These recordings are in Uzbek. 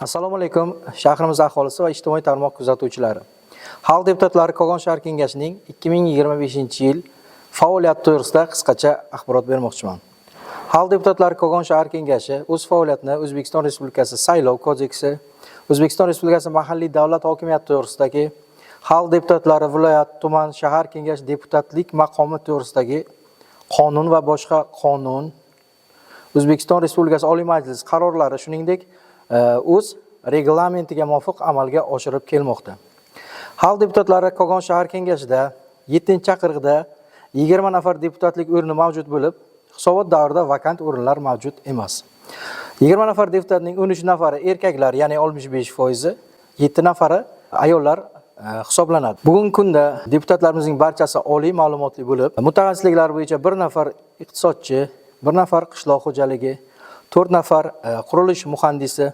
Assalomu alaykum, shahrimiz aholisi va ijtimoiy tarmoq kuzatuvchilari. Xalq deputatlari Kogon shahar kengashining 2025-yil faoliyati to'g'risida qisqacha axborot bermoqchiman. Xalq deputatlari Kogon shahar kengashi o'z faoliyatini O'zbekiston Respublikasi Saylov kodeksi, O'zbekiston Respublikasi mahalliy davlat hokimiyati to'g'risidagi, xalq deputatlari viloyat, tuman, shahar kengashi deputatlik maqomi to'g'risidagi qonun va boshqa qonun, O'zbekiston Respublikasi Oliy Majlisi qarorlari, shuningdek o'z reglamentiga muvofiq amalga oshirib kelmoqda. Xalq deputatlari Kogon shahar kengashida 7-chaqiriqda 20 nafar deputatlik o'rni mavjud bo'lib, hisobot davrida vakant o'rinlar mavjud emas. 20 nafar deputatning 13 nafari erkaklar, ya'ni 65%, 7 nafari ayollar hisoblanadi. Bugungi kunda deputatlarimizning barchasi oliy ma'lumotli bo'lib, mutaxassisliklar bo'yicha 1 nafar iqtisodchi, 1 nafar qishloq xo'jaligi, 4 nafar qurilish muhandisi,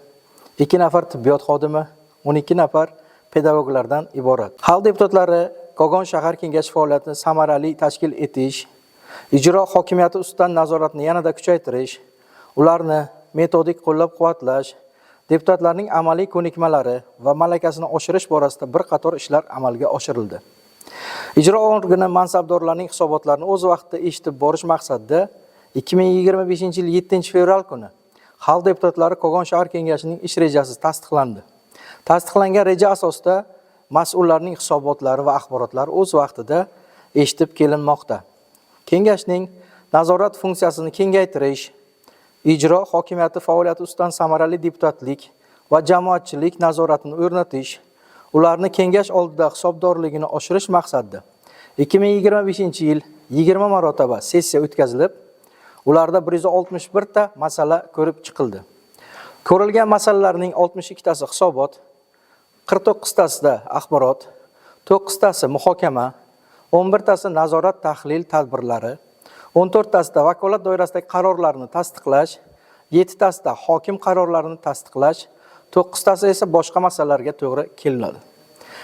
2 nafar tibbiyot xodimi, 12 nafar pedagoglardan iborat. Xalq deputatlari Kogon shahar kengashi faoliyatini samarali tashkil etish, ijro hokimiyati ustidan nazoratni yanada kuchaytirish, ularni metodik qo'llab-quvvatlash, deputatlarning amaliy ko'nikmalari va malakasini oshirish borasida bir qator ishlar amalga oshirildi. Ijro organi mansabdorlarining hisobotlarini o'z vaqtida eshitib borish maqsadida 2025-yil 7-fevral kuni xalq deputatlari Kogon shahar kengashining ish rejasi tasdiqlandi. Tasdiqlangan reja asosida mas'ullarning hisobotlari va axborotlari o'z vaqtida eshitib kelinmoqda. Kengashning nazorat funksiyasini kengaytirish, ijro hokimiyati faoliyati ustidan samarali deputatlik va jamoatchilik nazoratini o'rnatish, ularni kengash oldida hisobdorligini oshirish maqsadida 2025-yil 20 marotaba sessiya o'tkazilib, ularda 161 ta masala ko'rib chiqildi. Ko'rilgan masalalarning 62 tasi hisobot, 49 tasida axborot, 9 tasi muhokama, 11 tasi nazorat tahlil tadbirlari, 14 tasida vakolat doirasidagi qarorlarni tasdiqlash, 7 tasida hokim qarorlarini tasdiqlash, 9 tasi esa boshqa masalalarga to'g'ri kelinadi.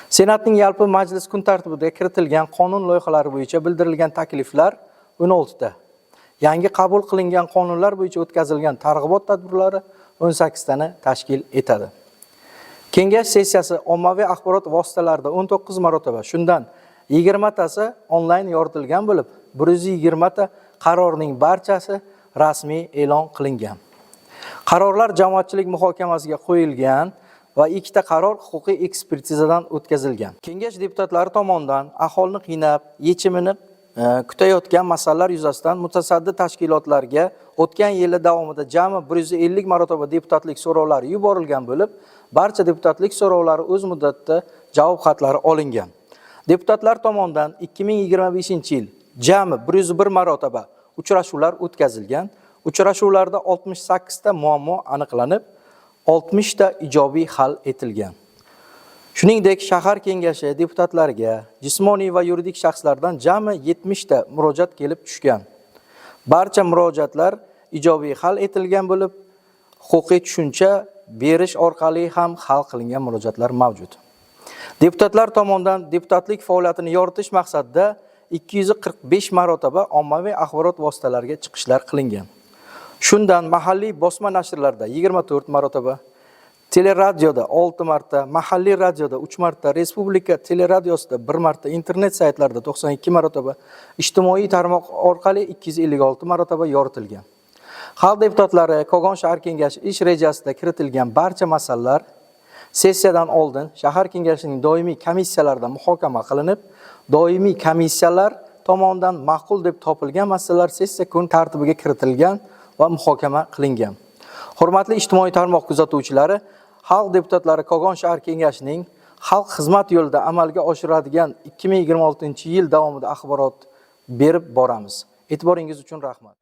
Senatning yalpi majlis kun tartibiga kiritilgan qonun loyihalari bo'yicha bildirilgan takliflar 16 ta. Yangi qabul qilingan qonunlar bo'yicha o'tkazilgan targ'ibot tadbirlari 18 tani tashkil etadi. Kengash sessiyasi ommaviy axborot vositalarida 19 marotaba, shundan 20 tasi onlayn yoritilgan bo'lib, 120 ta qarorning barchasi rasmiy e'lon qilingan. Qarorlar jamoatchilik muhokamasiga qo'yilgan va 2 ta qaror huquqiy ekspertizadan o'tkazilgan. Kengash deputatlari tomonidan aholini qiynab, yechimini kutayotgan masalalar yuzasidan mutasaddi tashkilotlarga o'tgan yil davomida jami 150 marotaba deputatlik so'rovlari yuborilgan bo'lib, barcha deputatlik so'rovlari o'z muddatida javob xatlari olingan. Deputatlar tomonidan 2025-yil jami 101 marotaba uchrashuvlar o'tkazilgan. Uchrashuvlarda 68 ta muammo aniqlanib, 60 ta ijobiy hal etilgan. Shuningdek, shahar kengashi deputatlariga jismoniy va yuridik shaxslardan jami 70 ta murojaat kelib tushgan. Barcha murojaatlar ijobiy hal etilgan bo'lib, huquqiy tushuncha berish orqali ham hal qilingan murojaatlar mavjud. Deputatlar tomonidan deputatlik faoliyatini yoritish maqsadida 245 marotaba ommaviy axborot vositalariga chiqishlar qilingan. Shundan mahalliy bosma nashrlarda 24 marotaba, teleradioda 6 marta, mahalliy radioda 3 marta, respublika teleradiosida 1 marta, internet saytlarida 92 marotaba, ijtimoiy tarmoq orqali 256 marotaba yoritilgan. Xalq deputatlari Kogon shahar kengashi ish rejasida kiritilgan barcha masalalar sessiyadan oldin shahar kengashining doimiy komissiyalarida muhokama qilinib, doimiy komissiyalar tomonidan ma'qul deb topilgan masalalar sessiya kun tartibiga kiritilgan va muhokama qilingan. Hurmatli ijtimoiy tarmoq kuzatuvchilari, xalq deputatlari Kogon shahar kengashining xalq xizmat yo'lida amalga oshiradigan 2026-yil davomida axborot berib boramiz. E'tiboringiz uchun rahmat.